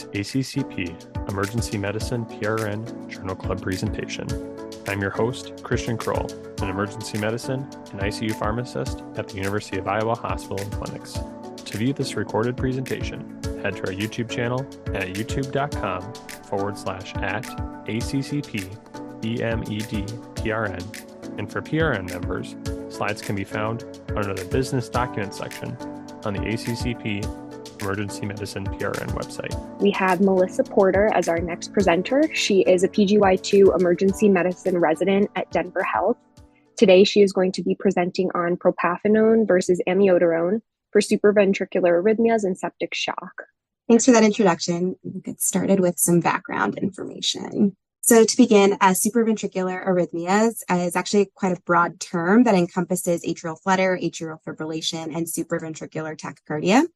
week's ACCP Emergency Medicine PRN Journal Club presentation. I'm your host, Christian Kroll, an emergency medicine and ICU pharmacist at the University of Iowa Hospital and Clinics. To view this recorded presentation, head to our YouTube channel at youtube.com/ACCP-EMED-PRN. And for PRN members, slides can be found under the Business Documents section on the ACCP Emergency Medicine PRN website. We have Melissa Porter as our next presenter. She is a PGY2 emergency medicine resident at Denver Health. Today, she is going to be presenting on Propafenone versus Amiodarone for supraventricular arrhythmias and septic shock. Thanks for that introduction. We'll get started with some background information. So to begin, supraventricular arrhythmias is actually quite a broad term that encompasses atrial flutter, atrial fibrillation, and supraventricular tachycardia.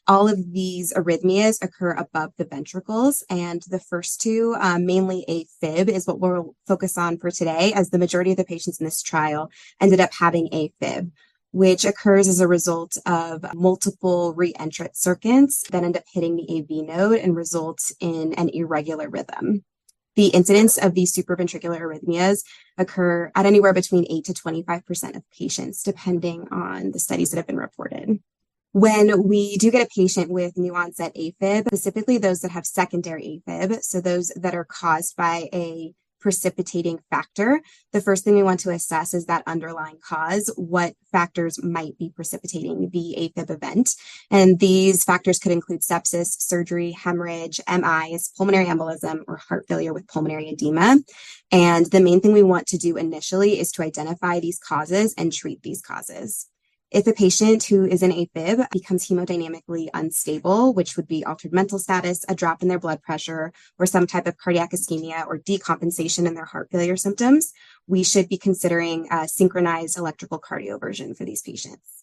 All of these arrhythmias occur above the ventricles, and the first two, mainly AFib, is what we'll focus on for today, as the majority of the patients in this trial ended up having AFib, which occurs as a result of multiple reentrant circuits that end up hitting the AV node and results in an irregular rhythm. The incidence of these supraventricular arrhythmias occur at anywhere between 8 to 25% of patients, depending on the studies that have been reported. When we do get a patient with new onset AFib, specifically those that have secondary AFib, so those that are caused by a precipitating factor, the first thing we want to assess is that underlying cause, what factors might be precipitating the AFib event. And these factors could include sepsis, surgery, hemorrhage, MIs, pulmonary embolism, or heart failure with pulmonary edema. And the main thing we want to do initially is to identify these causes and treat these causes. If a patient who is in AFib becomes hemodynamically unstable, which would be altered mental status, a drop in their blood pressure, or some type of cardiac ischemia or decompensation in their heart failure symptoms, we should be considering synchronized electrical cardioversion for these patients.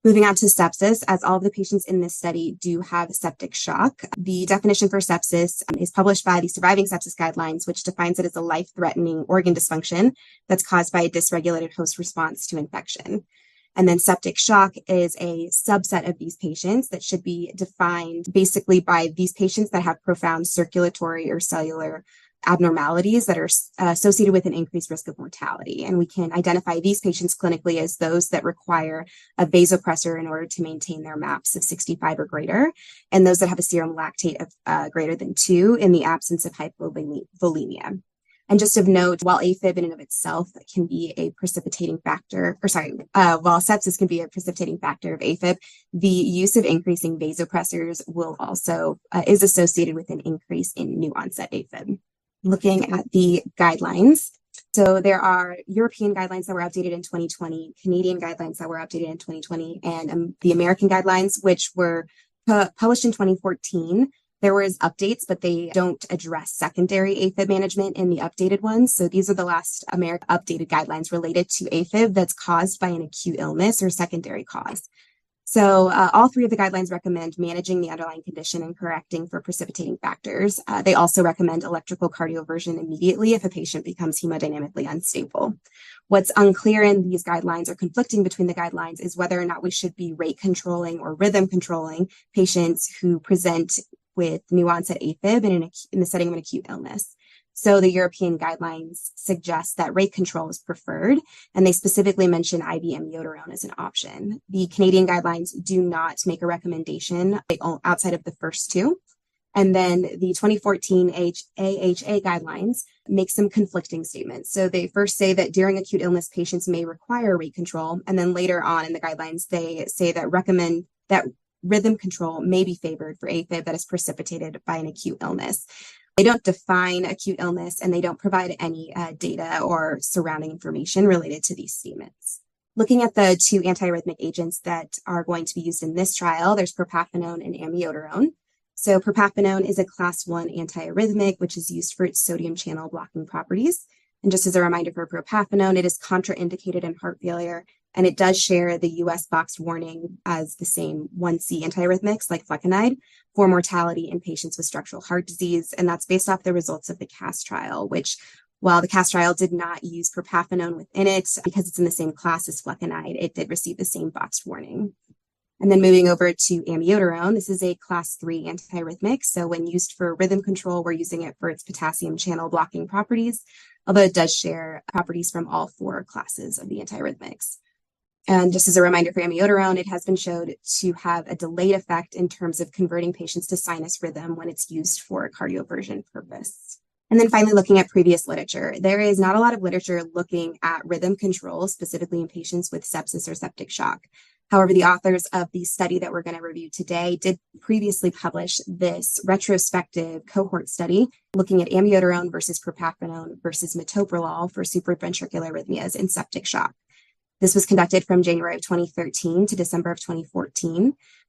Moving on to sepsis, as all of the patients in this study do have septic shock. The definition for sepsis is published by the Surviving Sepsis Guidelines, which defines it as a life-threatening organ dysfunction that's caused by a dysregulated host response to infection. And then septic shock is a subset of these patients that should be defined basically by these patients that have profound circulatory or cellular abnormalities that are associated with an increased risk of mortality. And we can identify these patients clinically as those that require a vasopressor in order to maintain their MAPS of 65 or greater, and those that have a serum lactate of greater than 2 in the absence of hypovolemia. And just of note, while AFib in and of itself can be a precipitating factor, while sepsis can be a precipitating factor of AFib, the use of increasing vasopressors will also is associated with an increase in new onset AFib. Looking at the guidelines, so there are European guidelines that were updated in 2020, Canadian guidelines that were updated in 2020, and the American guidelines, which were published in 2014. There was updates, but they don't address secondary AFib management in the updated ones. So these are the last American updated guidelines related to AFib that's caused by an acute illness or secondary cause. So all three of the guidelines recommend managing the underlying condition and correcting for precipitating factors. They also recommend electrical cardioversion immediately if a patient becomes hemodynamically unstable. What's unclear in these guidelines or conflicting between the guidelines is whether or not we should be rate controlling or rhythm controlling patients who present with new onset AFib in the setting of an acute illness. So the European guidelines suggest that rate control is preferred, and they specifically mention IV amiodarone as an option. The Canadian guidelines do not make a recommendation outside of the first two. And then the 2014 AHA guidelines make some conflicting statements. So they first say that during acute illness, patients may require rate control. And then later on in the guidelines, they say that recommend that rhythm control may be favored for AFib that is precipitated by an acute illness. They don't define acute illness, and they don't provide any data or surrounding information related to these statements. Looking at the two antiarrhythmic agents that are going to be used in this trial, there's Propafenone and Amiodarone. So Propafenone is a class 1 antiarrhythmic, which is used for its sodium channel blocking properties. And just as a reminder for Propafenone, it is contraindicated in heart failure, and it does share the US boxed warning as the same 1C antiarrhythmics like flecainide for mortality in patients with structural heart disease. And that's based off the results of the CAST trial, which, while the CAST trial did not use Propafenone within it, because it's in the same class as flecainide, it did receive the same boxed warning. And then moving over to amiodarone, this is a class 3 antiarrhythmic. So when used for rhythm control, we're using it for its potassium channel blocking properties, although it does share properties from all 4 classes of the antiarrhythmics. And just as a reminder for amiodarone, it has been shown to have a delayed effect in terms of converting patients to sinus rhythm when it's used for a cardioversion purpose. And then finally, looking at previous literature, there is not a lot of literature looking at rhythm control, specifically in patients with sepsis or septic shock. However, the authors of the study that we're going to review today did previously publish this retrospective cohort study looking at amiodarone versus propafenone versus metoprolol for supraventricular arrhythmias in septic shock. This was conducted from January of 2013 to December of 2014.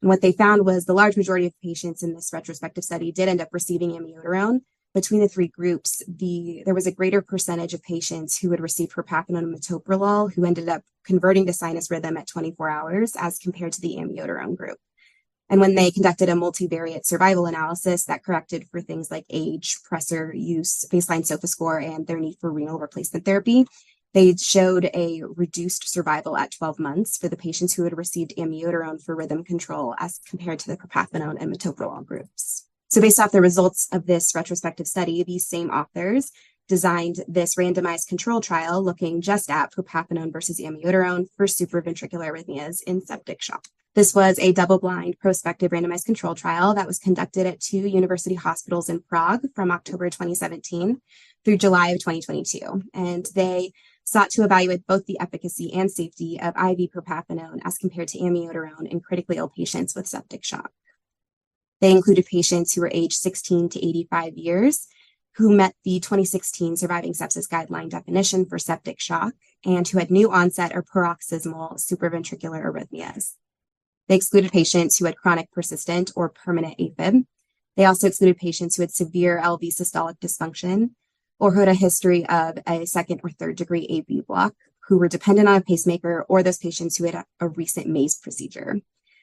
And what they found was the large majority of patients in this retrospective study did end up receiving amiodarone. Between the 3 groups, there was a greater percentage of patients who would receive propafenone and metoprolol who ended up converting to sinus rhythm at 24 hours as compared to the amiodarone group. And when they conducted a multivariate survival analysis that corrected for things like age, pressor use, baseline SOFA score, and their need for renal replacement therapy, they showed a reduced survival at 12 months for the patients who had received amiodarone for rhythm control as compared to the propafenone and metoprolol groups. So based off the results of this retrospective study, these same authors designed this randomized control trial looking just at propafenone versus amiodarone for supraventricular arrhythmias in septic shock. This was a double-blind prospective randomized control trial that was conducted at 2 university hospitals in Prague from October 2017 through July of 2022. And they sought to evaluate both the efficacy and safety of IV propafenone as compared to amiodarone in critically ill patients with septic shock. They included patients who were aged 16 to 85 years, who met the 2016 Surviving Sepsis Guideline definition for septic shock, and who had new onset or paroxysmal supraventricular arrhythmias. They excluded patients who had chronic persistent or permanent AFib. They also excluded patients who had severe LV systolic dysfunction or who had a history of a 2nd or 3rd degree AV block, who were dependent on a pacemaker, or those patients who had a recent MACE procedure.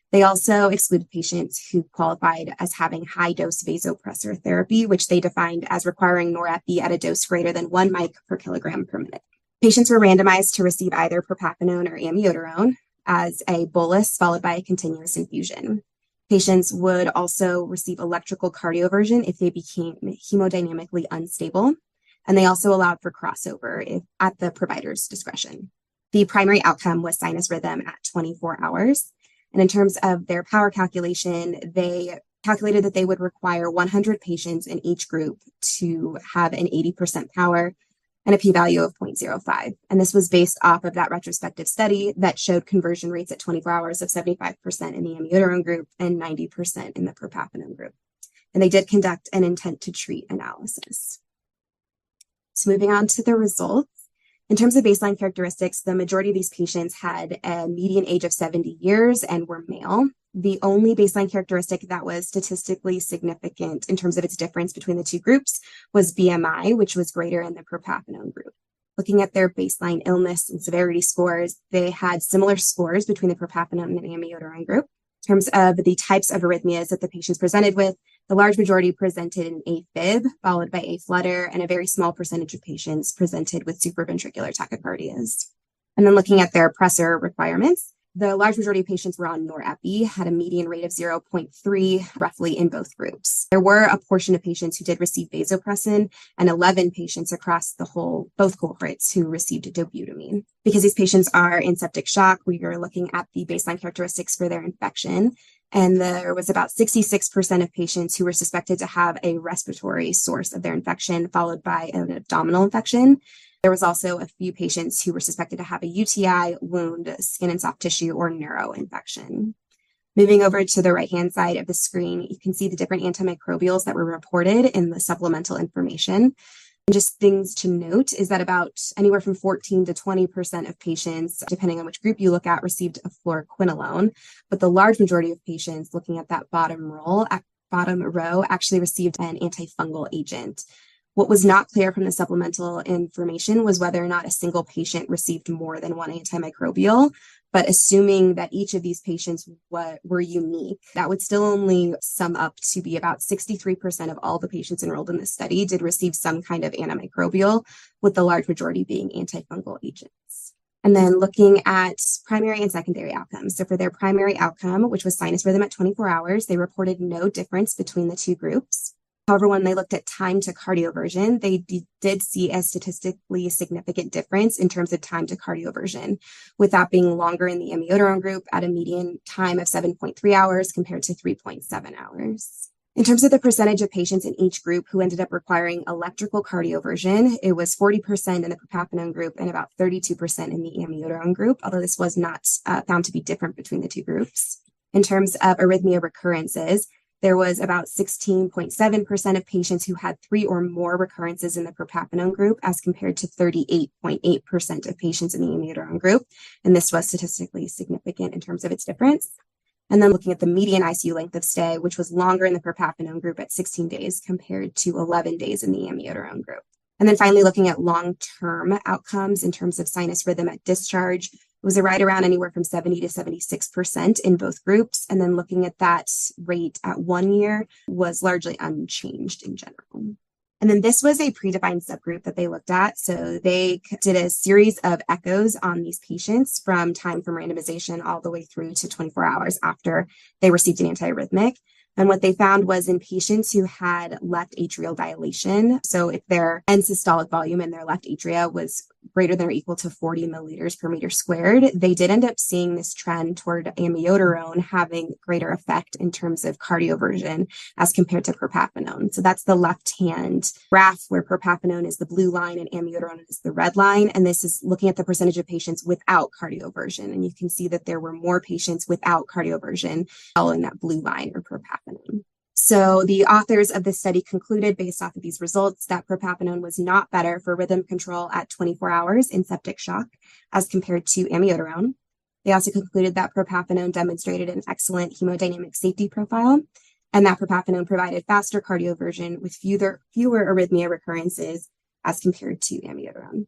They also excluded patients who qualified as having high-dose vasopressor therapy, which they defined as requiring norepi at a dose greater than 1 mic per kilogram per minute. Patients were randomized to receive either propafenone or amiodarone as a bolus followed by a continuous infusion. Patients would also receive electrical cardioversion if they became hemodynamically unstable, and they also allowed for crossover at the provider's discretion. The primary outcome was sinus rhythm at 24 hours. And in terms of their power calculation, they calculated that they would require 100 patients in each group to have an 80% power and a p-value of 0.05. And this was based off of that retrospective study that showed conversion rates at 24 hours of 75% in the amiodarone group and 90% in the propafenone group. And they did conduct an intent to treat analysis. So moving on to the results. In terms of baseline characteristics, the majority of these patients had a median age of 70 years and were male. The only baseline characteristic that was statistically significant in terms of its difference between the 2 groups was BMI, which was greater in the propafenone group. Looking at their baseline illness and severity scores, they had similar scores between the propafenone and amiodarone group. In terms of the types of arrhythmias that the patients presented with, the large majority presented an AFib, followed by aflutter, and a very small percentage of patients presented with supraventricular tachycardias. And then looking at their pressor requirements, the large majority of patients were on norepi, had a median rate of 0.3 roughly in both groups. There were a portion of patients who did receive vasopressin and 11 patients across both cohorts who received dobutamine. Because these patients are in septic shock, we are looking at the baseline characteristics for their infection. And there was about 66% of patients who were suspected to have a respiratory source of their infection, followed by an abdominal infection. There was also a few patients who were suspected to have a UTI, wound, skin and soft tissue, or neuro infection. Moving over to the right-hand side of the screen, you can see the different antimicrobials that were reported in the supplemental information. And just things to note is that about anywhere from 14 to 20% of patients, depending on which group you look at, received a fluoroquinolone, but the large majority of patients looking at that bottom row actually received an antifungal agent. What was not clear from the supplemental information was whether or not a single patient received more than one antimicrobial, but assuming that each of these patients were unique, that would still only sum up to be about 63% of all the patients enrolled in this study did receive some kind of antimicrobial, with the large majority being antifungal agents. And then looking at primary and secondary outcomes. So for their primary outcome, which was sinus rhythm at 24 hours, they reported no difference between the two groups. However, when they looked at time to cardioversion, they did see a statistically significant difference in terms of time to cardioversion, with that being longer in the amiodarone group at a median time of 7.3 hours compared to 3.7 hours. In terms of the percentage of patients in each group who ended up requiring electrical cardioversion, it was 40% in the propafenone group and about 32% in the amiodarone group, although this was not found to be different between the two groups. In terms of arrhythmia recurrences, there was about 16.7% of patients who had 3 or more recurrences in the propafenone group as compared to 38.8% of patients in the amiodarone group. And this was statistically significant in terms of its difference. And then looking at the median ICU length of stay, which was longer in the propafenone group at 16 days compared to 11 days in the amiodarone group. And then finally, looking at long-term outcomes in terms of sinus rhythm at discharge, it was right around anywhere from 70 to 76% in both groups. And then looking at that rate at 1 year was largely unchanged in general. And then this was a predefined subgroup that they looked at. So they did a series of echoes on these patients from time from randomization all the way through to 24 hours after they received an antiarrhythmic. And what they found was in patients who had left atrial dilation, so if their end systolic volume in their left atria was greater than or equal to 40 milliliters per meter squared, they did end up seeing this trend toward amiodarone having greater effect in terms of cardioversion as compared to propafenone. So that's the left-hand graph where propafenone is the blue line and amiodarone is the red line. And this is looking at the percentage of patients without cardioversion. And you can see that there were more patients without cardioversion following that blue line or propafenone. So the authors of this study concluded based off of these results that propafenone was not better for rhythm control at 24 hours in septic shock as compared to amiodarone. They also concluded that propafenone demonstrated an excellent hemodynamic safety profile and that propafenone provided faster cardioversion with fewer arrhythmia recurrences as compared to amiodarone.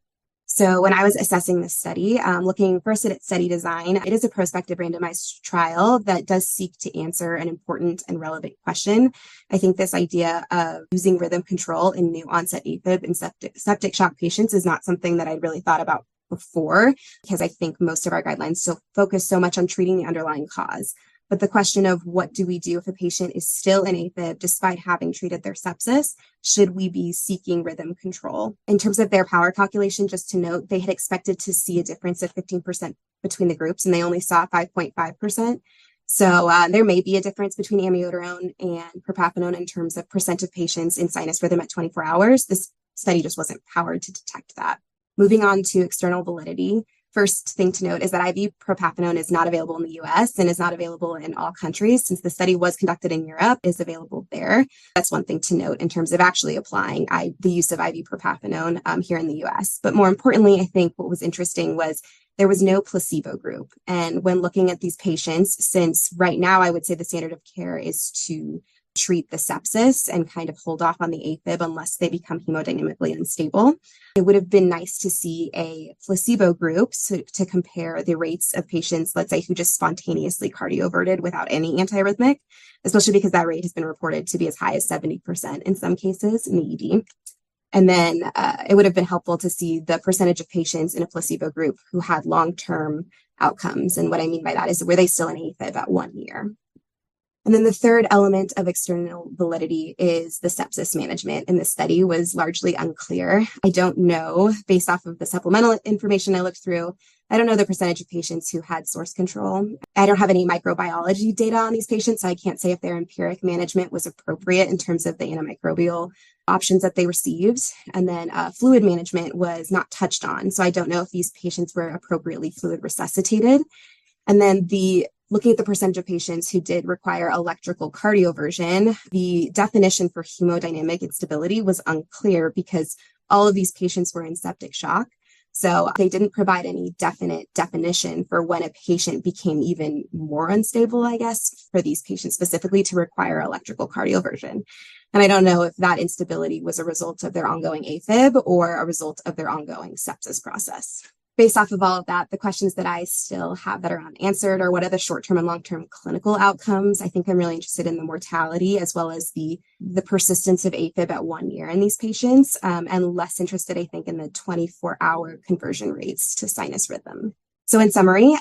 So when I was assessing this study, looking first at its study design, it is a prospective randomized trial that does seek to answer an important and relevant question. I think this idea of using rhythm control in new onset AFib in septic shock patients is not something that I'd really thought about before, because I think most of our guidelines still focus so much on treating the underlying cause. But the question of what do we do if a patient is still in AFib despite having treated their sepsis, should we be seeking rhythm control? In terms of their power calculation, just to note, they had expected to see a difference of 15% between the groups, and they only saw 5.5%. So there may be a difference between amiodarone and propafenone in terms of percent of patients in sinus rhythm at 24 hours. This study just wasn't powered to detect that. Moving on to external validity. First thing to note is that IV propafenone is not available in the US and is not available in all countries. Since the study was conducted in Europe, it is available there. That's one thing to note in terms of actually applying the use of IV propafenone here in the US. But more importantly, I think what was interesting was there was no placebo group. And when looking at these patients, since right now I would say the standard of care is to treat the sepsis and kind of hold off on the AFib unless they become hemodynamically unstable. It would have been nice to see a placebo group to compare the rates of patients, let's say, who just spontaneously cardioverted without any antiarrhythmic, especially because that rate has been reported to be as high as 70% in some cases in the ED. And then it would have been helpful to see the percentage of patients in a placebo group who had long-term outcomes. And what I mean by that is, were they still in AFib at 1 year? And then the third element of external validity is the sepsis management in this study was largely unclear. I don't know, based off of the supplemental information I looked through, I don't know the percentage of patients who had source control. I don't have any microbiology data on these patients, so I can't say if their empiric management was appropriate in terms of the antimicrobial options that they received. And then fluid management was not touched on, so I don't know if these patients were appropriately fluid resuscitated. And then looking at the percentage of patients who did require electrical cardioversion, the definition for hemodynamic instability was unclear because all of these patients were in septic shock. So they didn't provide any definite definition for when a patient became even more unstable, I guess, for these patients specifically to require electrical cardioversion. And I don't know if that instability was a result of their ongoing AFib or a result of their ongoing sepsis process. based off of all of that, the questions that I still have that are unanswered are what are the short-term and long-term clinical outcomes? I think I'm really interested in the mortality as well as the persistence of AFib at 1 year in these patients, and less interested, I think, in the 24-hour conversion rates to sinus rhythm. So in summary,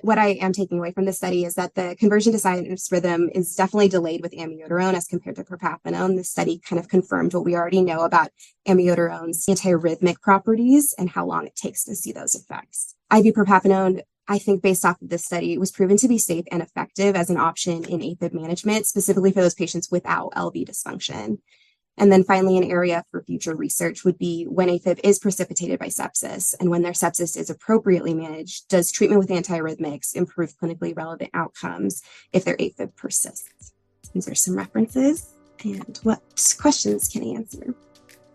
what I am taking away from this study is that the conversion to sinus rhythm is definitely delayed with amiodarone as compared to propafenone. This study kind of confirmed what we already know about amiodarone's antiarrhythmic properties and how long it takes to see those effects. IV propafenone, I think based off of this study, was proven to be safe and effective as an option in AFib management, specifically for those patients without LV dysfunction. And then finally, an area for future research would be when AFib is precipitated by sepsis and when their sepsis is appropriately managed, does treatment with antiarrhythmics improve clinically relevant outcomes if their AFib persists? These are some references and what questions can I answer?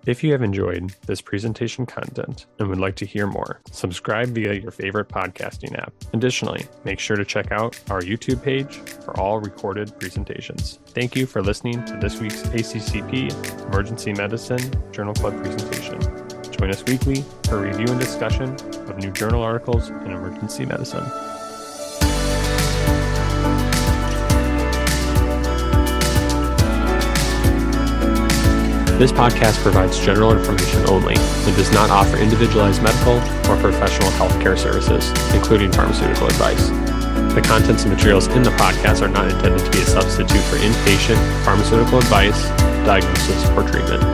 If you have enjoyed this presentation content and would like to hear more, subscribe via your favorite podcasting app. Additionally, make sure to check out our YouTube page for all recorded presentations. Thank you for listening to this week's ACCP Emergency Medicine Journal Club presentation. Join us weekly for a review and discussion of new journal articles in emergency medicine. This podcast provides general information only and does not offer individualized medical or professional healthcare services, including pharmaceutical advice. The contents and materials in the podcast are not intended to be a substitute for inpatient pharmaceutical advice, diagnosis, or treatment.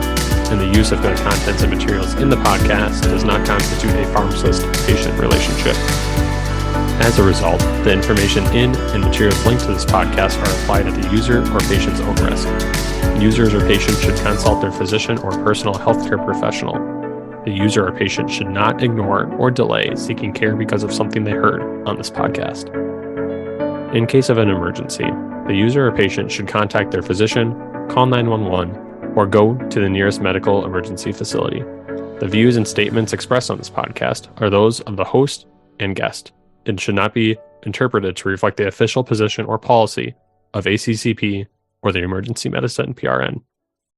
And the use of the contents and materials in the podcast does not constitute a pharmacist-patient relationship. As a result, the information in and materials linked to this podcast are applied at the user or patient's own risk. Users or patients should consult their physician or personal healthcare professional. The user or patient should not ignore or delay seeking care because of something they heard on this podcast. In case of an emergency, the user or patient should contact their physician, call 911, or go to the nearest medical emergency facility. The views and statements expressed on this podcast are those of the host and guest and should not be interpreted to reflect the official position or policy of ACCP or the Emergency Medicine PRN.